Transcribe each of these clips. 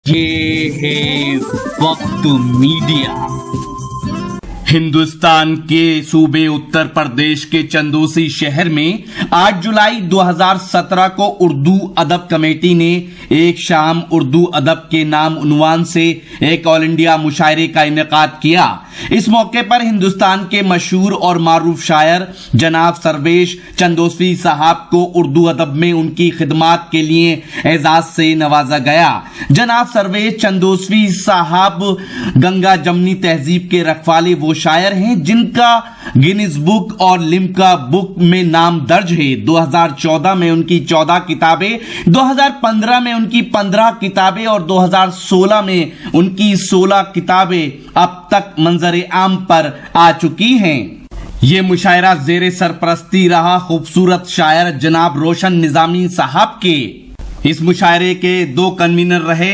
ये है वक्त मीडिया। हिंदुस्तान के सूबे उत्तर प्रदेश के चंदौसी शहर में 8 जुलाई 2017 को उर्दू अदब कमेटी ने एक शाम उर्दू अदब के नाम उन्वान से एक ऑल इंडिया मुशायरे का इनेकाद किया। इस मौके पर हिंदुस्तान के मशहूर और मारूफ शायर जनाब सर्वेश चंदौसी साहब को उर्दू अदब में उनकी खिदमात के लिए एजाज से नवाजा गया। जनाब सर्वेश चंदौसी साहब गंगा जमनी तहजीब के रखवाले वो शायर हैं जिनका गिनीज बुक और लिम्का बुक में नाम दर्ज है। 2014 में उनकी 14 किताबें, 2015 में उनकी 15 किताबें और 2016 में उनकी 16 किताबें अब तक मंजर आम पर आ चुकी हैं। ये मुशायरा जेरे सरपरस्ती रहा खूबसूरत शायर जनाब रोशन निजामी साहब के। इस मुशायरे के 2 कन्वीनर रहे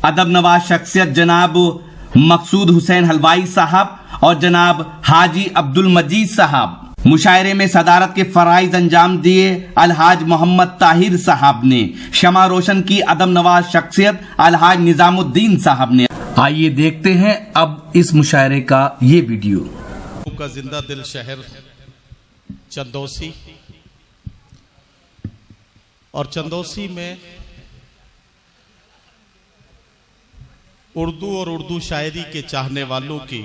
अदब नवाज शख्सियत जनाब मकसूद हुसैन हलवाई साहब और जनाब हाजी अब्दुल मजीद साहब। मुशायरे में सदारत के फराइज अंजाम दिए अलहाज मोहम्मद ताहिर साहब ने। शमा रोशन की अदब नवाज शख्सियत अलहाज निजामुद्दीन साहब ने। आइए देखते हैं अब इस मुशायरे का ये वीडियो। का जिंदा दिल शहर चंदौसी, और चंदौसी में उर्दू और उर्दू शायरी के चाहने वालों की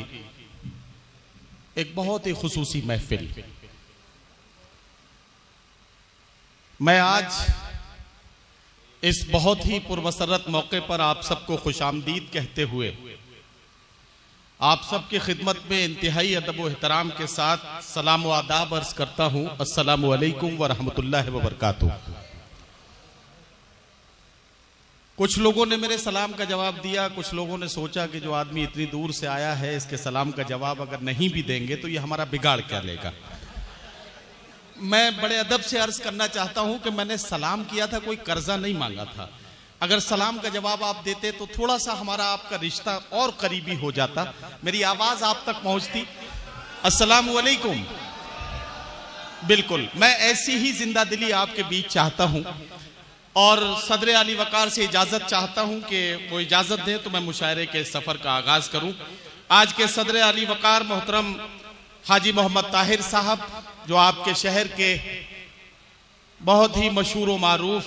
एक बहुत ही खुसूसी महफिल। मैं आज इस बहुत ही पुरमसरत मौके पर आप सबको खुशामदीद कहते हुए आप सबकी खिदमत में इंतहाई अदब व एहतराम के साथ सलाम व आदाब अर्ज करता हूं। अस्सलामु अलैकुम व रहमतुल्लाहि व बरकातुहू। कुछ लोगों ने मेरे सलाम का जवाब दिया, कुछ लोगों ने सोचा कि जो आदमी इतनी दूर से आया है इसके सलाम का जवाब अगर नहीं भी देंगे तो ये हमारा बिगाड़ क्या लेगा। मैं बड़े अदब से अर्ज करना चाहता हूं कि मैंने सलाम किया था, कोई कर्जा नहीं मांगा था। अगर सलाम का जवाब आप देते तो थोड़ा सा हमारा आपका रिश्ता और करीबी हो जाता, मेरी आवाज आप तक पहुंचती। अस्सलामु अलैकुम। बिल्कुल मैं ऐसी ही जिंदा दिली आपके बीच चाहता हूं और सदर अली वकार से इजाजत चाहता हूं कि वो इजाजत दें तो मैं मुशायरे के सफर का आगाज करूं। आज के सदर अली वकार मोहतरम हाजी मोहम्मद ताहिर साहब, जो आपके शहर के बहुत ही मशहूर व मारूफ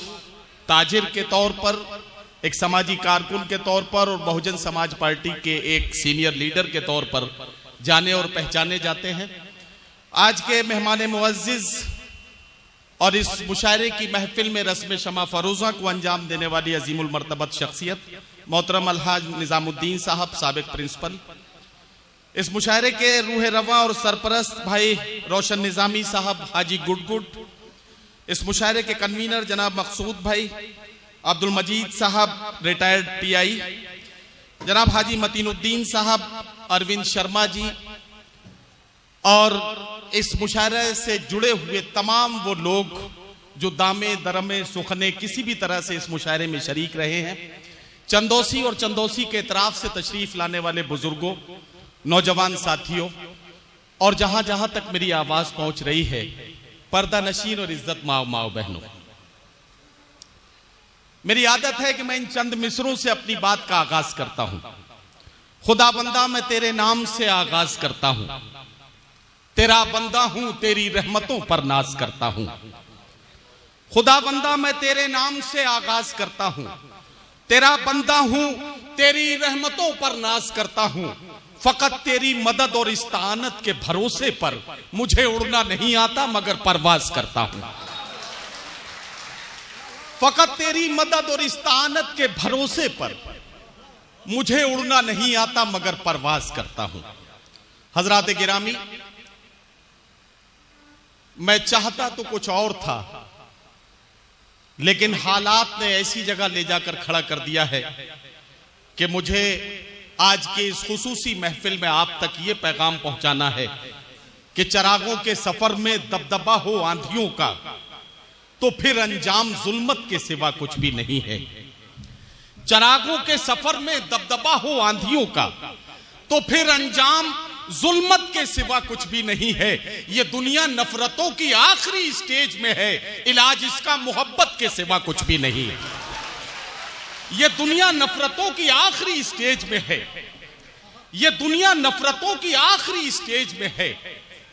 ताजिर के तौर पर, एक समाजी कारकुन के तौर पर और बहुजन समाज पार्टी के एक सीनियर लीडर के तौर पर जाने और पहचाने जाते हैं। आज के मेहमान मुअज्जिज और इस मुशायरे की महफिल में रस्म शमा फरोजा को अंजाम देने वाली अजीमुल मर्तबत शख्सियत मोहतरम अलहाज निजामुद्दीन साहब, साबिक प्रिंसिपल। इस मुशायरे के रूह रवा और सरपरस्त भाई रोशन निजामी साहब हाजी गुड। इस मुशायरे के कन्वीनर जनाब मकसूद भाई, अब्दुल मजीद साहब रिटायर्ड PI, जनाब हाजी मतीनुद्दीन साहब, अरविंद शर्मा जी, और इस मुशायरे से जुड़े हुए तमाम वो लोग जो दामे दरमे सुखने किसी भी तरह से इस मुशायरे में शरीक रहे हैं। चंदौसी और चंदौसी के इतराफ से तशरीफ लाने वाले बुजुर्गों, नौजवान साथियों और जहां जहां तक मेरी आवाज पहुंच रही है, पर्दा नशीन और इज्जत माओ बहनों, मेरी आदत है कि मैं इन चंद मिसरों से अपनी बात का आगाज करता हूं। खुदा बंदा मैं तेरे नाम से आगाज करता हूं, तेरा बंदा हूं तेरी रहमतों पर नाज करता हूं। खुदा बंदा मैं तेरे नाम से आगाज करता हूं, तेरा बंदा हूं तेरी रहमतों पर नाज करता हूं। फकत तेरी मदद और इस्तानत के भरोसे पर मुझे उड़ना नहीं आता मगर परवाज करता हूं। फकत तेरी मदद और इस्तानत के भरोसे पर मुझे उड़ना नहीं आता मगर परवाज करता हूं। हजरात गिरामी, मैं चाहता तो कुछ और था, लेकिन हालात ने ऐसी जगह ले जाकर खड़ा कर दिया है कि मुझे आज के इस खुसूसी महफिल में आप तक ये पैगाम पहुंचाना है कि चरागों के सफर में दबदबा हो आंधियों का तो फिर अंजाम जुल्मत के सिवा कुछ भी नहीं है। चरागों के सफर में दबदबा हो आंधियों का तो फिर अंजाम जुल्मत के सिवा कुछ भी नहीं है। ये दुनिया नफरतों की आखिरी स्टेज में है, इलाज इसका मोहब्बत के सिवा कुछ भी नहीं है। ये दुनिया नफरतों की आखिरी स्टेज में है, ये दुनिया नफरतों की आखिरी स्टेज में है।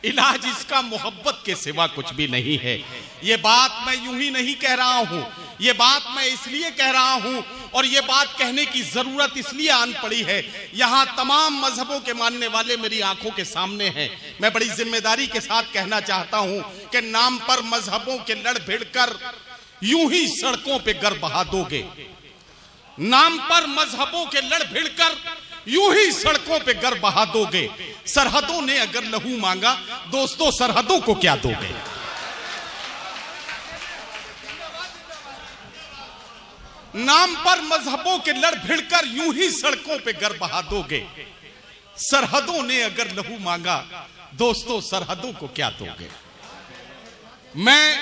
इलाज इसका मोहब्बत के सिवा कुछ भी नहीं है। ये बात मैं यूं ही नहीं कह रहा हूं, ये बात मैं इसलिए कह रहा हूं और ये बात कहने की जरूरत इसलिए आन पड़ी है, यहां तमाम मजहबों के मानने वाले मेरी आंखों के सामने हैं। मैं बड़ी जिम्मेदारी के साथ कहना चाहता हूं कि नाम पर मजहबों के लड़ भिड़ कर यूं ही सड़कों पे गर बहा दोगे, नाम पर मजहबों के लड़ भिड़ कर यूं ही सड़कों पे गर बहा दोगे। सरहदों ने अगर लहू मांगा, दोस्तों सरहदों को क्या दोगे? नाम पर मजहबों के लड़ भिड़कर यूं ही सड़कों पे गर बहा दोगे। सरहदों ने अगर लहू मांगा, दोस्तों सरहदों को क्या दोगे? मैं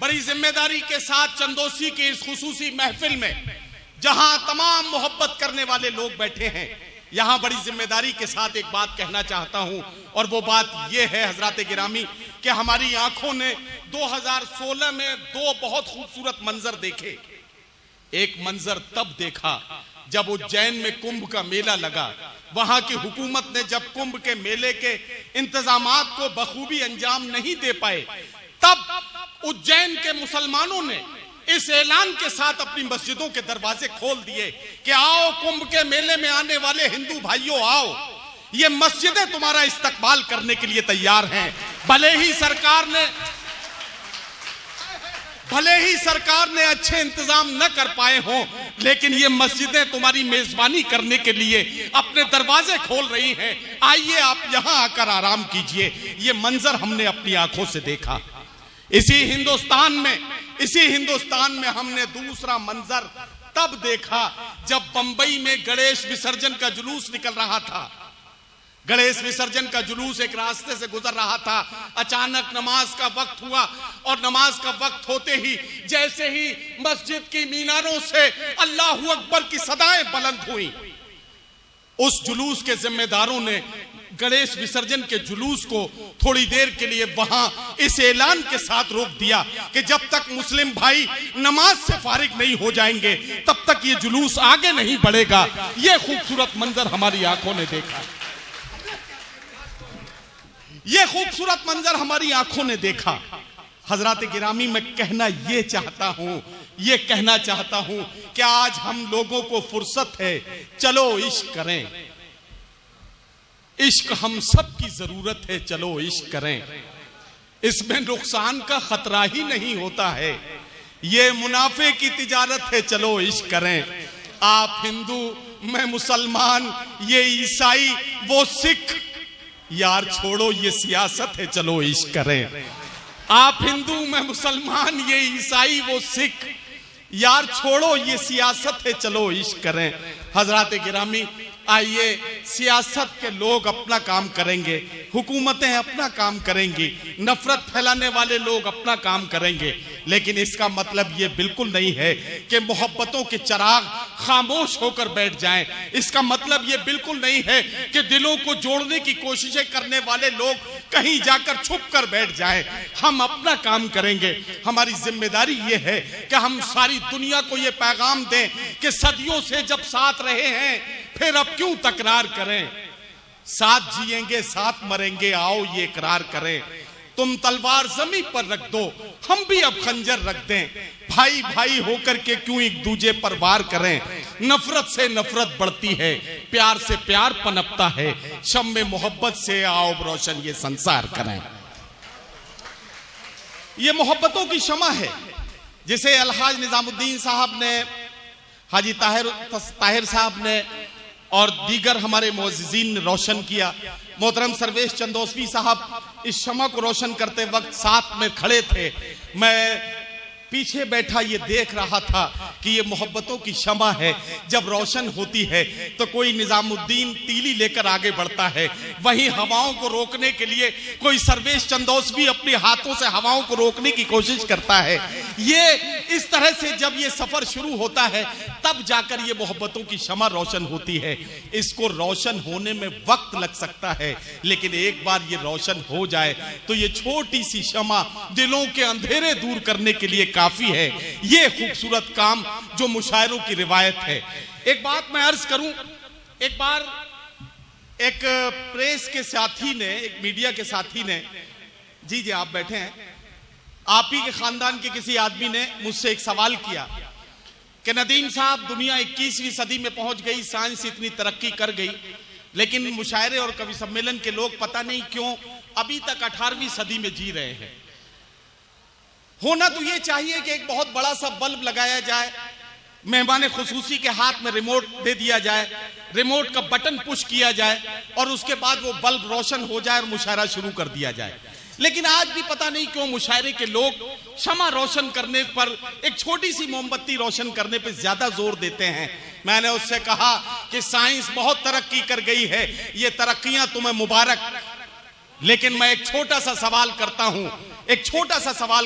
बड़ी जिम्मेदारी के साथ चंदोसी की इस खुसूसी महफिल में, जहां तमाम मोहब्बत करने वाले लोग बैठे हैं, यहां बड़ी जिम्मेदारी के साथ एक बात कहना चाहता हूं और वो बात यह है हजरात गिरामी कि हमारी आंखों ने 2016 में दो बहुत खूबसूरत मंजर देखे। एक मंजर तब देखा जब उज्जैन में कुंभ का मेला लगा। वहां की हुकूमत ने जब कुंभ के मेले के इंतजामात को बखूबी अंजाम नहीं दे पाए, तब उज्जैन के मुसलमानों ने इस ऐलान के साथ अपनी मस्जिदों के दरवाजे खोल दिए कि आओ कुंभ के मेले में आने वाले हिंदू भाइयों आओ, ये मस्जिदें तुम्हारा इस्तकबाल करने के लिए तैयार हैं। भले ही सरकार ने अच्छे इंतजाम न कर पाए हों, लेकिन ये मस्जिदें तुम्हारी मेजबानी करने के लिए अपने दरवाजे खोल रही हैं। आइए आप यहां आकर आराम कीजिए। ये मंजर हमने अपनी आंखों से देखा। इसी हिंदुस्तान में हमने दूसरा मंजर तब देखा जब बंबई में गणेश विसर्जन का जुलूस निकल रहा था। गणेश विसर्जन का जुलूस एक रास्ते से गुजर रहा था। अचानक नमाज का वक्त हुआ और नमाज का वक्त होते ही जैसे ही मस्जिद की मीनारों से अल्लाहू अकबर की सदाएं बुलंद हुई, उस जुलूस के जिम्मेदारों ने गणेश विसर्जन के जुलूस को थोड़ी देर के लिए वहां इस ऐलान के साथ रोक दिया कि जब तक मुस्लिम भाई नमाज से फारिग नहीं हो जाएंगे तब तक ये जुलूस आगे नहीं बढ़ेगा। ये खूबसूरत मंजर हमारी आंखों ने देखा, ये खूबसूरत मंजर हमारी आंखों ने देखा। हजरात गिरामी, मैं कहना ये कहना चाहता हूं कि आज हम लोगों को फुर्सत है, चलो इश्क करें। इश्क हम सब की जरूरत है, चलो इश्क करें। इसमें नुकसान का खतरा ही नहीं होता है, ये मुनाफे की तिजारत है, चलो इश्क करें। आप हिंदू, मैं मुसलमान, ये ईसाई, वो सिख, यार छोड़ो ये सियासत है, चलो इश्क करें। आप हिंदू, मैं मुसलमान, ये ईसाई, वो सिख, यार छोड़ो ये सियासत है, चलो इश्क करें। हजरात गिरामी, आइए सियासत के लोग अपना काम करेंगे, हुकूमतें अपना काम करेंगी, नफरत फैलाने वाले लोग अपना काम करेंगे, लेकिन इसका मतलब ये बिल्कुल नहीं है कि मोहब्बतों के चिराग खामोश होकर बैठ जाएं। इसका मतलब ये बिल्कुल नहीं है कि दिलों को जोड़ने की कोशिशें करने वाले लोग कहीं जाकर छुप कर बैठ जाएं। हम अपना काम करेंगे। हमारी जिम्मेदारी ये है कि हम सारी दुनिया को ये पैगाम दें कि सदियों से जब साथ रहे हैं फिर अब क्यों तकरार करें। साथ जिएंगे साथ मरेंगे, आओ ये इकरार करें। तुम तलवार जमीन पर रख दो, हम भी अब खंजर रख दें। भाई भाई होकर के क्यों एक दूजे पर वार करें। नफरत से नफरत बढ़ती है, प्यार से प्यार पनपता है। शम्मे मोहब्बत से आओ रोशन ये संसार करें। ये मोहब्बतों की शमा है जिसे अलहाज निजामुद्दीन साहब ने, हाजी ताहिर साहब ने और दीगर हमारे मुअज्जिजीन ने रोशन किया। मोहतरम सर्वेश चंदोसवी साहब इस शमा को रोशन करते वक्त साथ में खड़े थे। मैं पीछे बैठा ये देख रहा था कि ये मोहब्बतों की शमा है। जब रोशन होती है तो कोई निजामुद्दीन तीली लेकर आगे बढ़ता है, वहीं हवाओं को रोकने के लिए कोई सर्वेश चंदोसवी अपने हाथों से हवाओं को रोकने की कोशिश करता है। ये इस तरह से जब ये सफर शुरू होता है तब जाकर ये मोहब्बतों की शमा रोशन होती है। इसको रोशन होने में वक्त लग सकता है, लेकिन एक बार ये रोशन हो जाए तो ये छोटी सी शमा दिलों के अंधेरे दूर करने के लिए काफी है। ये खूबसूरत काम जो मुशायरों की रिवायत है। एक बात मैं अर्ज करूं, एक बार एक प्रेस के साथी ने, एक मीडिया के साथी ने, जी आप बैठे हैं, आप ही के खानदान के किसी आदमी ने मुझसे एक सवाल किया कि नदीम साहब, दुनिया 21वीं सदी में पहुंच गई, साइंस इतनी तरक्की कर गई, लेकिन मुशायरे और कवि सम्मेलन के लोग पता नहीं क्यों अभी तक 18वीं सदी में जी रहे हैं। होना तो ये चाहिए कि एक बहुत बड़ा सा बल्ब लगाया जाए, मेहमान खुसूसी के हाथ में रिमोट दे दिया जाए, रिमोट का बटन पुश किया जाए और उसके बाद वो बल्ब रोशन हो जाए और मुशायरा शुरू कर दिया जाए। लेकिन आज भी पता नहीं क्यों मुशायरे के लोग शमा रोशन करने पर, एक छोटी सी मोमबत्ती रोशन करने पर ज्यादा जोर देते हैं। मैंने उससे कहा कि साइंस बहुत तरक्की कर गई है, ये तरक्कियां तुम्हें मुबारक, लेकिन मैं एक छोटा सा सवाल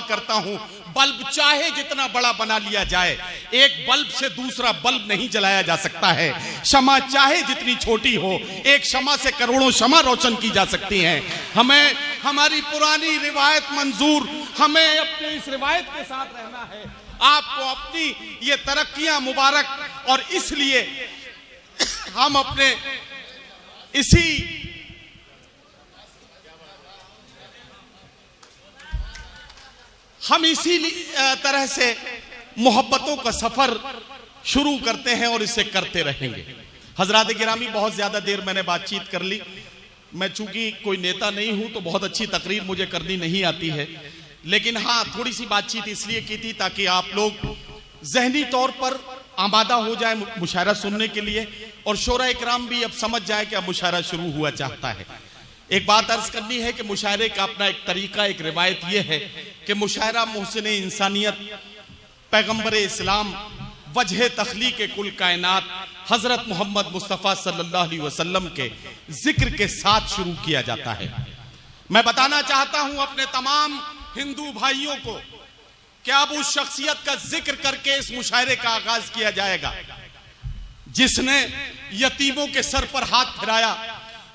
करता हूं, बल्ब चाहे जितना बड़ा बना लिया जाए, एक बल्ब से दूसरा बल्ब नहीं जलाया जा सकता है। शमा चाहे जितनी छोटी हो, एक शमा से करोड़ों शमा रोशन की जा सकती हैं। हमें हमारी पुरानी रिवायत मंजूर, हमें अपनी इस रिवायत के साथ रहना है। आपको अपनी ये तरक्कियां मुबारक, और इसलिए हम अपने इसी तरह से मोहब्बतों का सफर शुरू करते हैं और इसे करते रहेंगे। हजरात गिरामी, बहुत ज्यादा देर मैंने बातचीत कर ली। मैं चूंकि कोई नेता नहीं हूं तो बहुत अच्छी तकरीर मुझे करनी नहीं आती है, लेकिन हाँ, थोड़ी सी बातचीत इसलिए की थी ताकि आप लोग जहनी तौर पर आमादा हो जाए मुशायरा सुनने के लिए, और शोरा इकराम भी अब समझ जाए कि अब मुशायरा शुरू हुआ चाहता है। एक बात अर्ज करनी है कि मुशायरे का अपना एक तरीका, एक रिवायत यह है कि मुशायरा मोहसिन इंसानियत, पैगंबर इस्लाम, वजह तख्लीक कुल कायनात हजरत मोहम्मद मुस्तफ़ा सल्लल्लाहु अलैहि वसल्लम के जिक्र के साथ शुरू किया जाता है। मैं बताना चाहता हूं अपने तमाम हिंदू भाइयों को कि अब उस शख्सियत का जिक्र करके इस मुशायरे का आगाज किया जाएगा जिसने यतीमों के सर पर हाथ फिराया,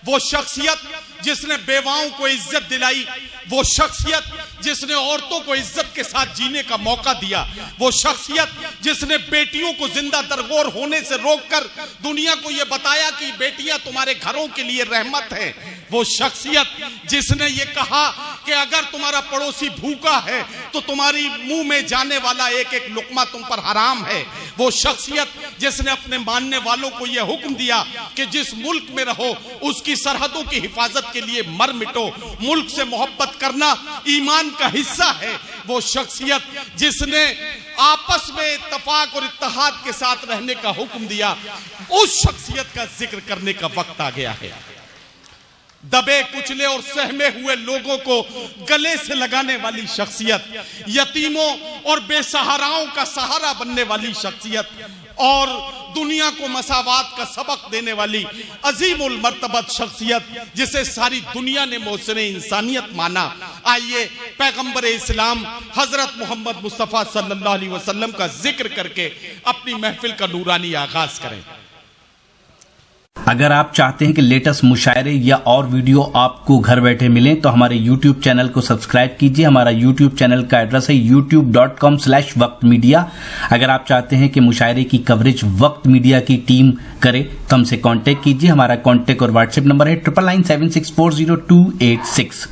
वो शख्सियत जिसने बेवाओं को इज्जत दिलाई, वो शख्सियत जिसने औरतों को इज्जत के साथ जीने का मौका दिया, वो शख्सियत जिसने बेटियों को जिंदा दरगोर होने से रोककर दुनिया को यह बताया कि बेटियां तुम्हारे घरों के लिए रहमत है, वो शख्सियत जिसने ये कहा कि अगर तुम्हारा पड़ोसी भूखा है तो तुम्हारी मुंह में जाने वाला एक एक लुकमा तुम पर हराम है, वो शख्सियत जिसने अपने मानने वालों को यह हुक्म दिया कि जिस मुल्क में रहो उसकी सरहदों की हिफाजत के लिए मर मिटो, मुल्क से मोहब्बत करना ईमान का हिस्सा है, वो शख्सियत जिसने आपस में इत्तफाक और इत्तेहाद के साथ रहने का हुक्म दिया, उस शख्सियत का जिक्र करने का वक्त आ गया है। दबे कुचले और सहमे हुए लोगों को गले से लगाने वाली शख्सियत, यतीमों और बेसहाराओं का सहारा बनने वाली शख्सियत, और दुनिया को मसावात का सबक देने वाली अजीमुल मर्तबत शख्सियत जिसे सारी दुनिया ने मोहसिन इंसानियत माना। आइए पैगंबर इस्लाम हजरत मोहम्मद मुस्तफ़ा सल्लल्लाहु अलैहि वसल्लम का जिक्र करके अपनी महफिल का नूरानी आगाज करें। अगर आप चाहते हैं कि लेटेस्ट मुशायरे या और वीडियो आपको घर बैठे मिलें तो हमारे YouTube चैनल को सब्सक्राइब कीजिए। हमारा YouTube चैनल का एड्रेस है youtube.com/वक्त मीडिया। अगर आप चाहते हैं कि मुशायरे की कवरेज वक्त मीडिया की टीम करे तो हमसे कांटेक्ट कीजिए। हमारा कांटेक्ट और व्हाट्सएप नंबर है 9997640286।